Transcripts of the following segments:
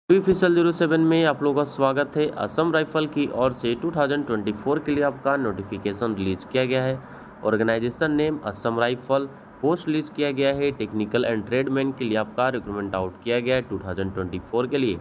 Official 07 में आप लोगों का स्वागत है। असम राइफल की ओर से 2024 के लिए आपका नोटिफिकेशन रिलीज किया गया है। Organisation name Assam rifle. Post release किया गया है। टेक्निकल एंड ट्रेडमैन के लिए आपका रिक्रूटमेंट आउट किया गया है 2024 के लिए।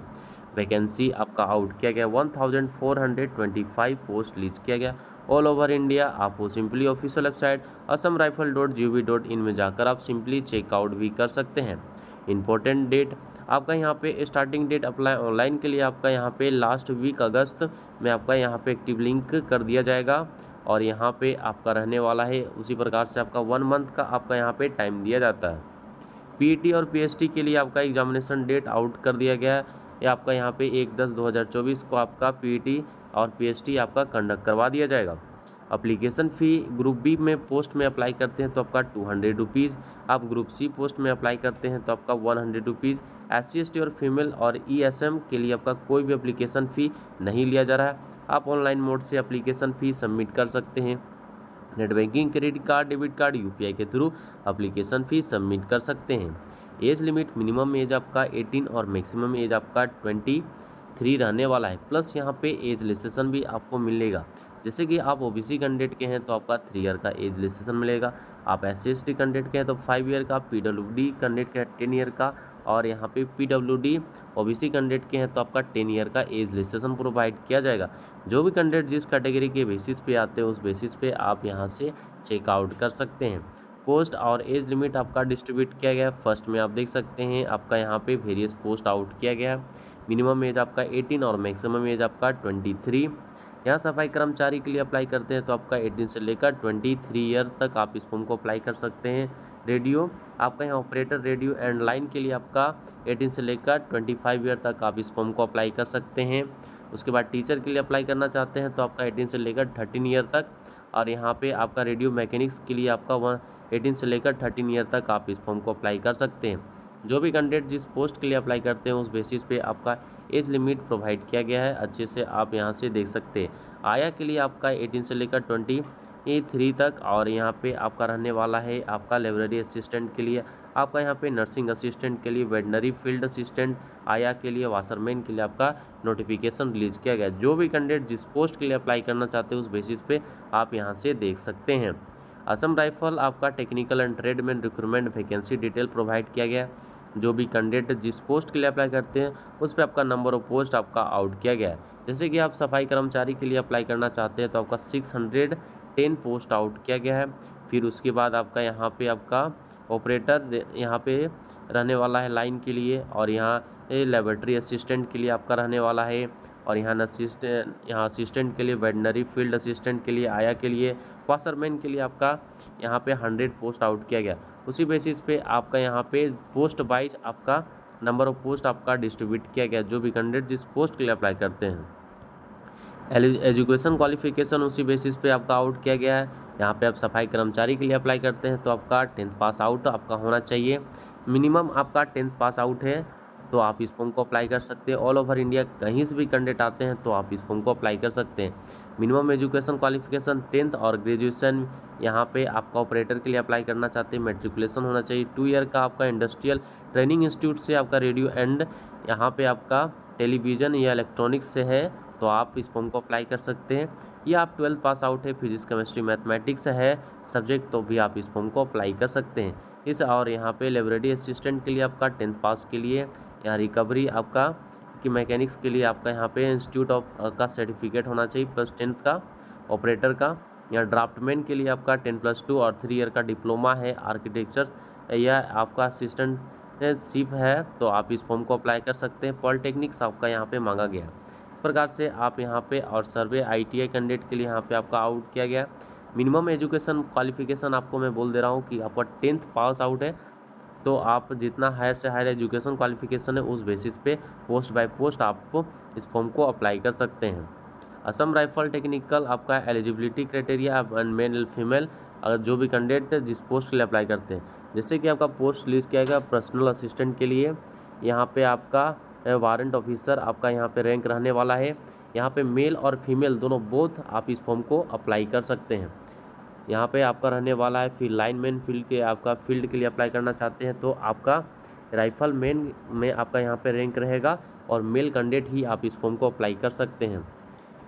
वैकेंसी आपका आउट किया गया 1425 पोस्ट रिलीज किया गया ऑल ओवर इंडिया। आप वो सिंपली ऑफिशियल वेबसाइट assamrifle.gov.in में जाकर आप सिंपली चेकआउट भी कर सकते हैं। इंपॉर्टेंट डेट आपका यहाँ पे स्टार्टिंग डेट अप्लाई ऑनलाइन के लिए आपका यहाँ पे लास्ट वीक अगस्त में आपका यहाँ पे एक्टिव लिंक कर दिया जाएगा और यहाँ पे आपका रहने वाला है। उसी प्रकार से आपका 1 मंथ का आपका यहाँ पे टाइम दिया जाता है। पीईटी और पीएचटी के लिए आपका एग्जामिनेशन डेट आउट कर दिया गया है। ये आपका यहाँ पे 1/10/2024 को आपका पीईटी और पीएचटी आपका कंडक्ट करवा दिया जाएगा। अप्लीकेशन फ़ी ग्रुप बी में पोस्ट में अप्लाई करते हैं तो आपका 200 रुपीज़। आप ग्रुप सी पोस्ट में अप्लाई करते हैं तो आपका 100 रुपीज़। SC/ST और फीमेल और ESM के लिए आपका कोई भी अप्लीकेशन फ़ी नहीं लिया जा रहा है। आप ऑनलाइन मोड से अप्लीकेशन फ़ी सबमिट कर सकते हैं। Net banking, credit card, debit card, UPI के थ्रू अप्लीकेशन फ़ी सबमिट कर सकते हैं। एज लिमिट मिनिमम एज आपका 18 और मैक्सिमम एज आपका 23 रहने वाला है। प्लस यहाँ पे एज रिलैक्सेशन भी आपको मिलेगा। जैसे कि आप ओबीसी कैंडिडेट के हैं तो आपका 3 ईयर का एज रिलैक्सेशन मिलेगा। आप SC/ST कैंडिडेट के हैं तो 5 ईयर का, PWD कैंडिडेट के हैं 10 ईयर का और यहाँ पे PWD ओबीसी कैंडिडेट के हैं तो आपका 10 ईयर का एज रिलैक्सेशन प्रोवाइड किया जाएगा। जो भी कैंडिडेट जिस कैटेगरी के बेसिस पे आते हैं उस बेसिस पे आप यहाँ से चेकआउट कर सकते हैं। पोस्ट और एज लिमिट आपका डिस्ट्रीब्यूट किया गया है। फर्स्ट में आप देख सकते हैं आपका यहाँ पे वेरियस पोस्ट आउट किया गया है। मिनिमम एज आपका 18 और मैक्सिमम एज आपका 23। यहाँ सफाई कर्मचारी के लिए अप्लाई करते हैं तो आपका 18 से लेकर 23 ईयर तक आप इस फॉर्म को अप्लाई कर सकते हैं। रेडियो आपका यहाँ ऑपरेटर रेडियो एंड लाइन के लिए आपका 18 से लेकर 25 ईयर तक आप इस फॉर्म को अप्लाई कर सकते हैं। उसके बाद टीचर के लिए अप्लाई करना चाहते हैं तो आपका 18 से लेकर 13 ईयर तक और यहाँ पे आपका रेडियो मैकेनिक्स के लिए आपका 18 से लेकर 13 ईयर तक आप इस फॉर्म को अप्लाई कर सकते हैं। जो भी कैंडिडेट जिस पोस्ट के लिए अप्लाई करते हैं उस बेसिस पे आपका एज लिमिट प्रोवाइड किया गया है। अच्छे से आप यहाँ से देख सकते हैं। आया के लिए आपका 18 से लेकर 23 तक और यहाँ पे आपका रहने वाला है आपका लाइब्रेरी असिस्टेंट के लिए, आपका यहाँ पे नर्सिंग असिस्टेंट के लिए, वेटनरी फील्ड असिस्टेंट, आया के लिए, वाशरमैन के लिए आपका नोटिफिकेशन रिलीज किया गया। जो भी कैंडिडेट जिस पोस्ट के लिए अप्लाई करना चाहते हैं उस बेसिस पे आप यहाँ से देख सकते हैं। असम राइफल आपका technical and tradesman recruitment vacancy detail provide किया गया। जो भी कैंडिडेट जिस पोस्ट के लिए अप्लाई करते हैं उस पर आपका नंबर ऑफ पोस्ट आपका आउट किया गया है। जैसे कि आप सफाई कर्मचारी के लिए अप्लाई करना चाहते हैं तो आपका 610 पोस्ट आउट किया गया है। फिर उसके बाद आपका यहाँ पे आपका ऑपरेटर यहाँ पे रहने वाला है लाइन के लिए और यहाँ लेबोरेटरी असिस्टेंट के लिए आपका रहने वाला है और यहाँ असिस्टेंट के लिए, वेटनरी फील्ड असिस्टेंट के लिए, आया के लिए, वाशरमैन के लिए आपका यहाँ पे 100 पोस्ट आउट किया गया। उसी बेसिस पे आपका यहाँ पे पोस्ट वाइज आपका नंबर ऑफ पोस्ट आपका डिस्ट्रीब्यूट किया गया। जो भी कैंडिडेट जिस पोस्ट के लिए अप्लाई करते हैं एजुकेशन क्वालिफिकेशन उसी बेसिस पे आपका आउट किया गया है। यहाँ पे आप सफाई कर्मचारी के लिए अप्लाई करते हैं तो आपका 10th पास आउट आपका होना चाहिए। मिनिमम आपका 10th पास आउट है तो आप इस फॉर्म को अप्लाई कर सकते हैं। ऑल ओवर इंडिया कहीं से भी कैंडिडेट आते हैं तो आप इस फॉर्म को अप्लाई कर सकते हैं। मिनिमम एजुकेशन क्वालिफिकेशन 10th और ग्रेजुएशन। यहाँ पे आपका ऑपरेटर के लिए अप्लाई करना चाहते हैं मेट्रिकुलेशन होना चाहिए। 2 ईयर का आपका इंडस्ट्रियल ट्रेनिंग इंस्टीट्यूट से आपका रेडियो एंड यहाँ पे आपका टेलीविज़न या इलेक्ट्रॉनिक्स से है तो आप इस फॉर्म को अप्लाई कर सकते हैं। या आप 12th पास आउट है, फिजिक्स केमिस्ट्री मैथमेटिक्स है सब्जेक्ट तो भी आप इस फॉर्म को अप्लाई कर सकते हैं। इस और यहाँ पे लाइब्रेरी असिस्टेंट के लिए आपका 10th पास के लिए, यहाँ रिकवरी आपका कि मैकेनिक्स के लिए आपका यहाँ पे इंस्टीट्यूट ऑफ का सर्टिफिकेट होना चाहिए प्लस 10th का। ऑपरेटर का यहाँ ड्राफ्टमैन के लिए आपका 10+2 और 3 ईयर का डिप्लोमा है आर्किटेक्चर या आपका असिस्टेंटशिप है तो आप इस फॉर्म को अप्लाई कर सकते हैं। पॉलिटेक्निक्स आपका यहाँ पे मांगा गया। इस प्रकार से आप यहाँ पे और सर्वे ITI कैंडिडेट के लिए यहाँ पे आपका आउट किया गया। मिनिमम एजुकेशन क्वालिफिकेशन आपको मैं बोल दे रहा हूँ कि आपका 10th पास आउट है तो आप जितना हायर से हायर एजुकेशन क्वालिफिकेशन है उस बेसिस पे पोस्ट बाय पोस्ट आप इस फॉर्म को अप्लाई कर सकते हैं। असम राइफल टेक्निकल आपका एलिजिबिलिटी क्राइटेरिया मेल फीमेल अगर जो भी कैंडिडेट जिस पोस्ट के लिए अप्लाई करते हैं, जैसे कि आपका पोस्ट रिलीज किया गया पर्सनल असिस्टेंट के लिए, यहाँ पे आपका वारंट ऑफिसर आपका यहाँ पे रैंक रहने वाला है। यहाँ पे मेल और फीमेल दोनों बोथ आप इस फॉर्म को अप्लाई कर सकते हैं। यहाँ पे आपका रहने वाला है फिर लाइनमैन फील्ड के आपका फील्ड के लिए अप्लाई करना चाहते हैं तो आपका राइफल मैन में आपका यहाँ पे रैंक रहेगा और मेल कैंडिडेट ही आप इस फॉर्म को अप्लाई कर सकते हैं।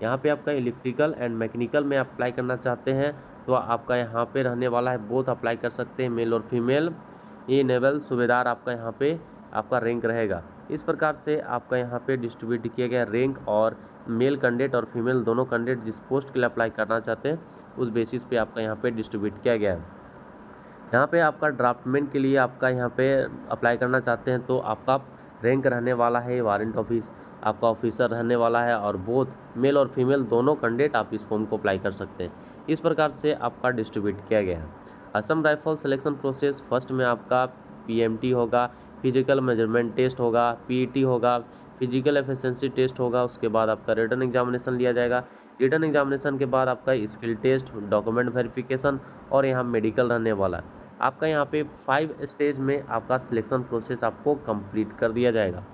यहाँ पे आपका इलेक्ट्रिकल एंड मैकेनिकल में अप्लाई करना चाहते हैं तो आपका यहाँ पे रहने वाला है, बोथ अप्लाई कर सकते हैं, मेल और फीमेल। ये नेवल सूबेदार आपका यहाँ पे आपका रैंक रहेगा। इस प्रकार से आपका यहाँ पे डिस्ट्रीब्यूट किया गया रैंक, और मेल कैंडिडेट और फीमेल दोनों कैंडिडेट जिस पोस्ट के लिए अप्लाई करना चाहते हैं उस बेसिस पे आपका यहाँ पे डिस्ट्रीब्यूट किया गया है। यहाँ पे आपका ड्राफ्टमैन के लिए आपका यहाँ पे अप्लाई करना चाहते हैं तो आपका रैंक रहने वाला है वारंट ऑफिस आपका ऑफिसर रहने वाला है, और बोथ मेल और फीमेल दोनों कैंडिडेट आप इस फॉर्म को अप्लाई कर सकते हैं। इस प्रकार से आपका डिस्ट्रीब्यूट किया गया है। Assam rifle selection process, first में आपका पीएमटी होगा, फिजिकल मेजरमेंट टेस्ट होगा, पीईटी होगा, फिजिकल एफिशिएंसी टेस्ट होगा, उसके बाद आपका रिटन एग्जामिनेशन लिया जाएगा। रिटन एग्जामिनेशन के बाद आपका स्किल टेस्ट, डॉक्यूमेंट वेरिफिकेशन और यहाँ मेडिकल रहने वाला है। आपका यहाँ पे 5 स्टेज में आपका सिलेक्शन प्रोसेस आपको कंप्लीट कर दिया जाएगा।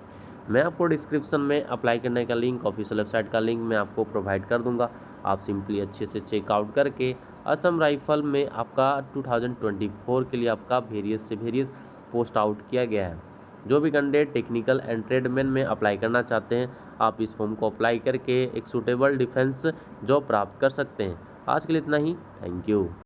मैं आपको डिस्क्रिप्शन में अप्लाई करने का लिंक, ऑफिशियल वेबसाइट का लिंक मैं आपको प्रोवाइड कर दूंगा। आप सिंपली अच्छे से चेकआउट करके असम राइफल में आपका 2024 के लिए आपका वेरियस से वेरियस पोस्ट आउट किया गया है। जो भी कैंडिडेट टेक्निकल एंड ट्रेडमैन में अप्लाई करना चाहते हैं आप इस फॉर्म को अप्लाई करके एक सूटेबल डिफेंस जॉब प्राप्त कर सकते हैं। आज के लिए इतना ही। Thank you.